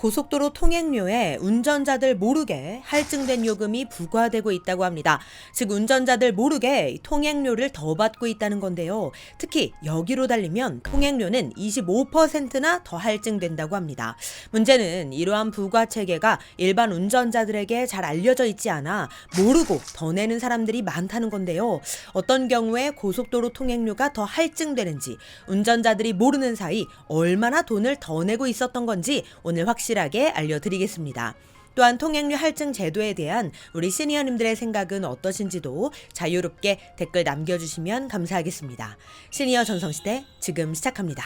고속도로 통행료에 운전자들 모르게 할증된 요금이 부과되고 있다고 합니다. 즉 운전자들 모르게 통행료를 더 받고 있다는 건데요. 특히 여기로 달리면 통행료는 25%나 더 할증된다고 합니다. 문제는 이러한 부과 체계가 일반 운전자들에게 잘 알려져 있지 않아 모르고 더 내는 사람들이 많다는 건데요. 어떤 경우에 고속도로 통행료가 더 할증되는지, 운전자들이 모르는 사이 얼마나 돈을 더 내고 있었던 건지 오늘 확실하게 알려드리겠습니다. 또한 통행료 할증 제도에 대한 우리 시니어님들의 생각은 어떠신지도 자유롭게 댓글 남겨주시면 감사하겠습니다. 시니어 전성시대 지금 시작합니다.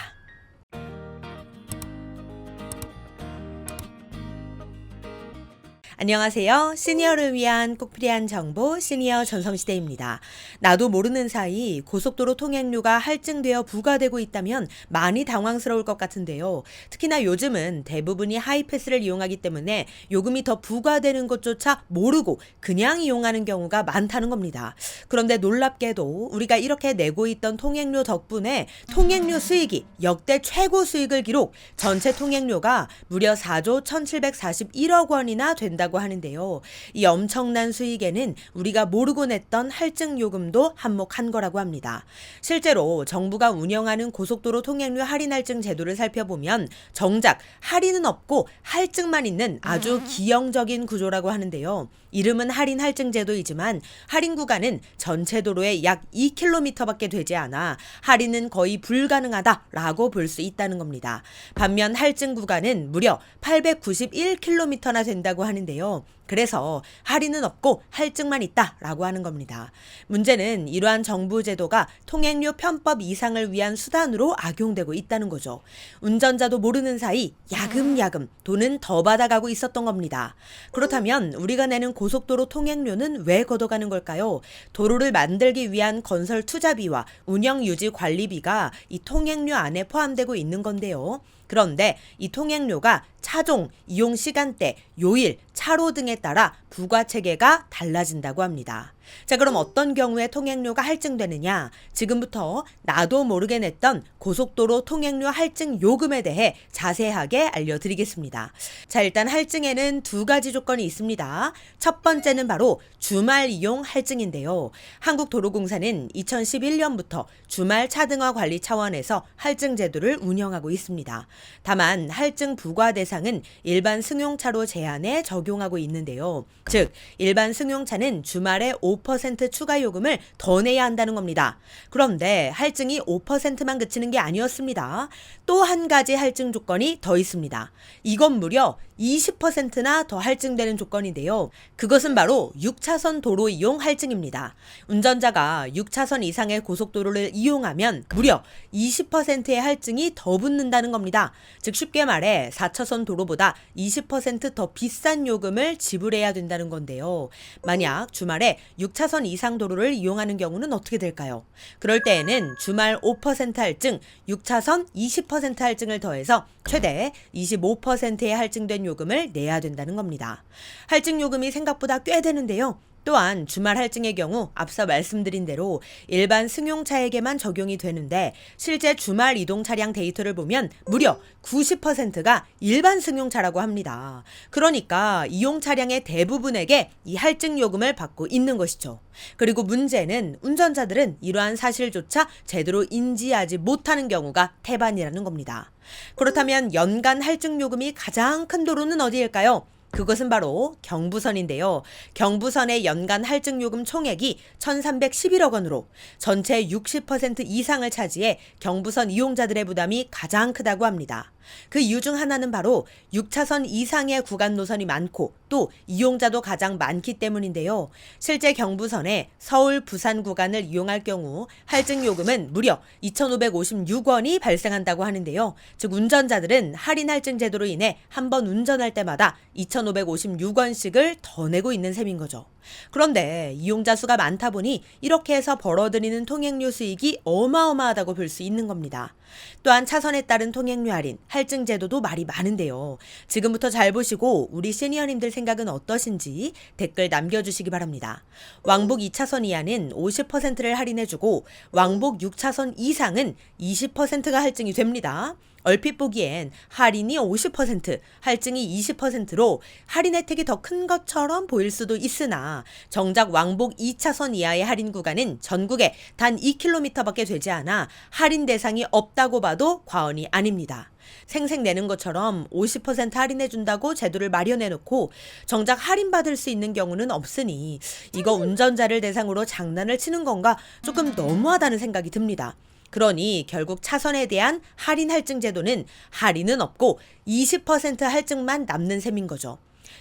안녕하세요. 시니어를 위한 꼭 필요한 정보 시니어 전성시대입니다. 나도 모르는 사이 고속도로 통행료가 할증되어 부과되고 있다면 많이 당황스러울 것 같은데요. 특히나 요즘은 대부분이 하이패스를 이용하기 때문에 요금이 더 부과되는 것조차 모르고 그냥 이용하는 경우가 많다는 겁니다. 그런데 놀랍게도 우리가 이렇게 내고 있던 통행료 덕분에 통행료 수익이 역대 최고 수익을 기록, 전체 통행료가 무려 4조 1741억 원이나 된다고 하는데요. 이 엄청난 수익에는 우리가 모르고 냈던 할증 요금도 한몫한 거라고 합니다. 실제로 정부가 운영하는 고속도로 통행료 할인 할증 제도를 살펴보면 정작 할인은 없고 할증만 있는 아주 기형적인 구조라고 하는데요. 이름은 할인 할증 제도이지만 할인 구간은 전체 도로의 약 2km밖에 되지 않아 할인은 거의 불가능하다라고 볼 수 있다는 겁니다. 반면 할증 구간은 무려 891km나 된다고 하는데요. 그래서 할인은 없고 할증만 있다라고 하는 겁니다. 문제는 이러한 정부 제도가 통행료 편법 이상을 위한 수단으로 악용되고 있다는 거죠. 운전자도 모르는 사이 야금야금 돈은 더 받아가고 있었던 겁니다. 그렇다면 우리가 내는 고속도로 통행료는 왜 걷어가는 걸까요? 도로를 만들기 위한 건설 투자비와 운영 유지 관리비가 이 통행료 안에 포함되고 있는 건데요. 그런데 이 통행료가 차종, 이용 시간대, 요일, 차로 등에 따라 부과 체계가 달라진다고 합니다. 자, 그럼 어떤 경우에 통행료가 할증되느냐? 지금부터 나도 모르게 냈던 고속도로 통행료 할증 요금에 대해 자세하게 알려드리겠습니다. 자, 일단 할증에는 두 가지 조건이 있습니다. 첫 번째는 바로 주말 이용 할증인데요. 한국도로공사는 2011년부터 주말 차등화 관리 차원에서 할증 제도를 운영하고 있습니다. 다만 할증 부과 대상은 일반 승용차로 제한해 적용하고 있는데요. 즉 일반 승용차는 주말에 5% 추가 요금을 더 내야 한다는 겁니다. 그런데 할증이 5%만 그치는 게 아니었습니다. 또 한 가지 할증 조건이 더 있습니다. 이건 무려 20%나 더 할증되는 조건인데요. 그것은 바로 6차선 도로 이용 할증입니다. 운전자가 6차선 이상의 고속도로를 이용하면 무려 20%의 할증이 더 붙는다는 겁니다. 즉 쉽게 말해 4차선 도로보다 20% 더 비싼 요금을 지불해야 된다는 건데요. 만약 주말에 6차선 이상 도로를 이용하는 경우는 어떻게 될까요? 그럴 때에는 주말 5% 할증, 6차선 20% 할증을 더해서 최대 25%의 할증된 요금을 내야 된다는 겁니다. 할증 요금이 생각보다 꽤 되는데요. 또한 주말 할증의 경우 앞서 말씀드린 대로 일반 승용차에게만 적용이 되는데 실제 주말 이동 차량 데이터를 보면 무려 90%가 일반 승용차라고 합니다. 그러니까 이용 차량의 대부분에게 이 할증 요금을 받고 있는 것이죠. 그리고 문제는 운전자들은 이러한 사실조차 제대로 인지하지 못하는 경우가 태반이라는 겁니다. 그렇다면 연간 할증 요금이 가장 큰 도로는 어디일까요? 그것은 바로 경부선인데요. 경부선의 연간 할증 요금 총액이 1,311억 원으로 전체 60% 이상을 차지해 경부선 이용자들의 부담이 가장 크다고 합니다. 그 이유 중 하나는 바로 6차선 이상의 구간 노선이 많고 또 이용자도 가장 많기 때문인데요. 실제 경부선의 서울, 부산 구간을 이용할 경우 할증 요금은 무려 2,556원이 발생한다고 하는데요. 즉 운전자들은 할인 할증 제도로 인해 한 번 운전할 때마다 2,556원씩을 더 내고 있는 셈인 거죠. 그런데 이용자 수가 많다 보니 이렇게 해서 벌어들이는 통행료 수익이 어마어마하다고 볼 수 있는 겁니다. 또한 차선에 따른 통행료 할인, 할증 제도도 말이 많은데요. 지금부터 잘 보시고 우리 시니어님들 생각은 어떠신지 댓글 남겨주시기 바랍니다. 왕복 2차선 이하는 50%를 할인해주고 왕복 6차선 이상은 20%가 할증이 됩니다. 얼핏 보기엔 할인이 50%, 할증이 20%로 할인 혜택이 더 큰 것처럼 보일 수도 있으나 정작 왕복 2차선 이하의 할인 구간은 전국에 단 2km밖에 되지 않아 할인 대상이 없다고 봐도 과언이 아닙니다. 생색내는 것처럼 50% 할인해준다고 제도를 마련해놓고 정작 할인받을 수 있는 경우는 없으니 이거 운전자를 대상으로 장난을 치는 건가 조금 너무하다는 생각이 듭니다. 그러니 결국 차선에 대한 할인 할증 제도는 할인은 없고 20% 할증만 남는 셈인 거죠.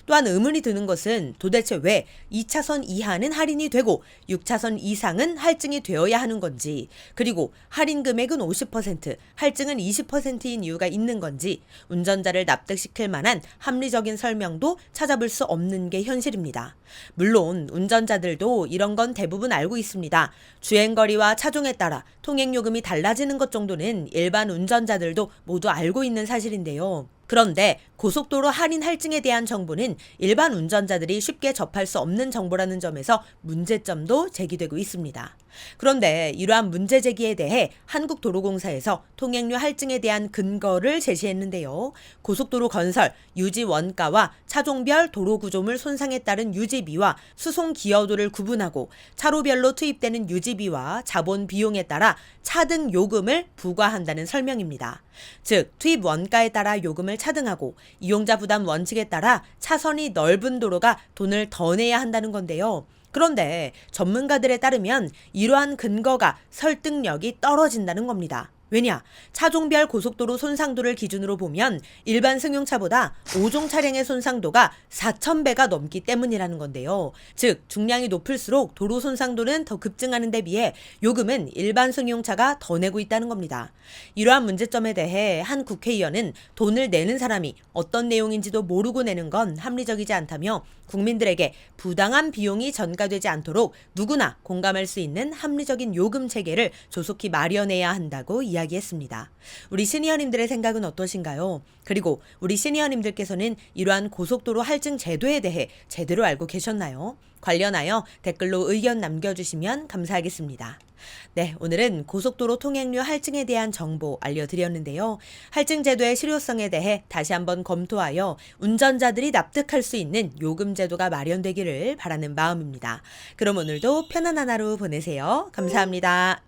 또한 의문이 드는 것은 도대체 왜 2차선 이하는 할인이 되고 6차선 이상은 할증이 되어야 하는 건지, 그리고 할인 금액은 50%, 할증은 20%인 이유가 있는 건지 운전자를 납득시킬 만한 합리적인 설명도 찾아볼 수 없는 게 현실입니다. 물론 운전자들도 이런 건 대부분 알고 있습니다. 주행거리와 차종에 따라 통행요금이 달라지는 것 정도는 일반 운전자들도 모두 알고 있는 사실인데요. 그런데 고속도로 할인 할증에 대한 정보는 일반 운전자들이 쉽게 접할 수 없는 정보라는 점에서 문제점도 제기되고 있습니다. 그런데 이러한 문제 제기에 대해 한국도로공사에서 통행료 할증에 대한 근거를 제시했는데요. 고속도로 건설, 유지 원가와 차종별 도로 구조물 손상에 따른 유지비와 수송 기여도를 구분하고 차로별로 투입되는 유지비와 자본 비용에 따라 차등 요금을 부과한다는 설명입니다. 즉, 투입 원가에 따라 요금을 차등하고 이용자 부담 원칙에 따라 차선이 넓은 도로가 돈을 더 내야 한다는 건데요. 그런데 전문가들에 따르면 이러한 근거가 설득력이 떨어진다는 겁니다. 왜냐? 차종별 고속도로 손상도를 기준으로 보면 일반 승용차보다 5종 차량의 손상도가 4,000배가 넘기 때문이라는 건데요. 즉, 중량이 높을수록 도로 손상도는 더 급증하는 데 비해 요금은 일반 승용차가 더 내고 있다는 겁니다. 이러한 문제점에 대해 한 국회의원은 돈을 내는 사람이 어떤 내용인지도 모르고 내는 건 합리적이지 않다며 국민들에게 부당한 비용이 전가되지 않도록 누구나 공감할 수 있는 합리적인 요금 체계를 조속히 마련해야 한다고 이야기했습니다. 우리 시니어님들의 생각은 어떠신가요? 그리고 우리 시니어님들께서는 이러한 고속도로 할증 제도에 대해 제대로 알고 계셨나요? 관련하여 댓글로 의견 남겨주시면 감사하겠습니다. 네, 오늘은 고속도로 통행료 할증에 대한 정보 알려드렸는데요. 할증 제도의 실효성에 대해 다시 한번 검토하여 운전자들이 납득할 수 있는 요금 제도가 마련되기를 바라는 마음입니다. 그럼 오늘도 편안한 하루 보내세요. 감사합니다.